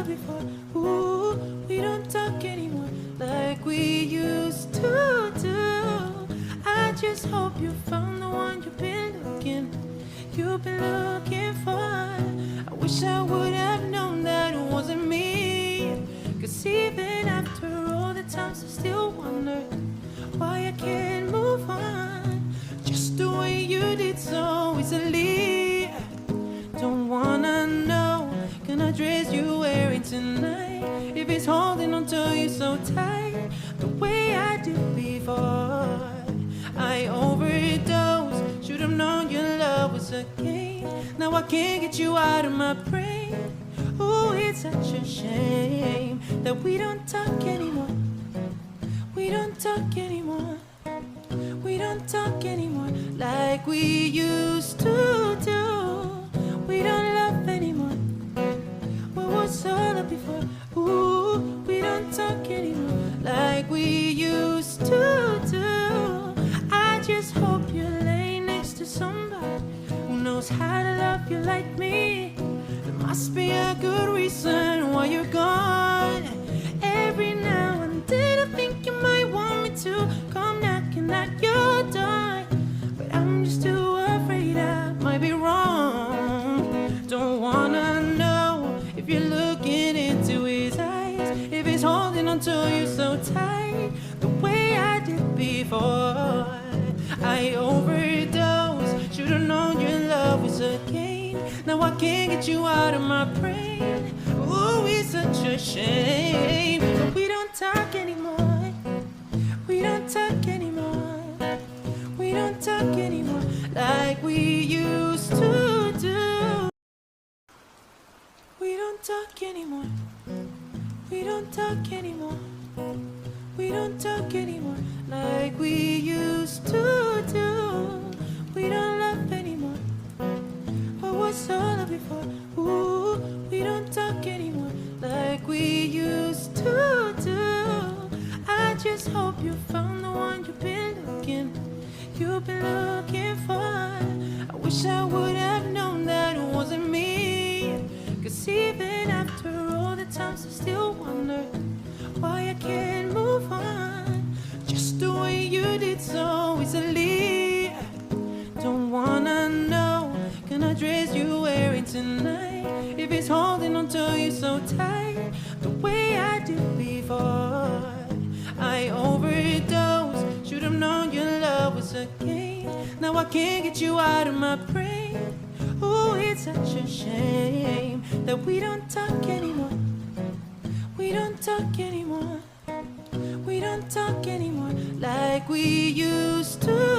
love before. Ooh, we don't talk anymore like we used to do. I just hope you found the one you've been looking for. I wish I would have known that it wasn't me. Cause even after all the times I still wonder why I can't move on just the way you did so easily. Don't wanna know, gonna dress you wearing tonight, if it's holding on to you so tight the way I did before. I overdosed, should've known your love was a game. Now I can't get you out of my brain. Ooh, it's such a shame that we don't talk anymore. We don't talk anymore. We don't talk anymore like we used to do. We don't love anymore. What was all up before? Ooh, we don't talk anymore like we used to do. I just hope you lay next to somebody who knows how to love you like me. There must be a good reason why you're gone. Every now and then I think you might want me to come knocking at your door, but I'm just too afraid I might be wrong. Don't wanna know if you're looking into his eyes, if he's holding on to you so tight the way I did before. I overdosed, should've known your love was a game. Now I can't get you out of my brain. Ooh, it's such a shame, but we don't talk anymore. We don't talk anymore. We don't talk anymore like we used to do. We don't talk anymore. We don't talk anymore. We don't talk anymore like we used to do. We don't love anymore. What was all of before? Ooh, we don't talk anymore like we used to do. I just hope you found the one you've been looking for. I wish I would have known that it wasn't me. Cause even after all the times I still wonder why I can't move on just the way you did so easily. Don't wanna know, gonna dress you wearing tonight, if it's holding on to you so tight the way I did before. I overdosed, should've known your love was a game. Now I can't get you out of my brain. Ooh, it's such a shame that we don't talk anymore. We don't talk anymore. We don't talk anymore like we used to.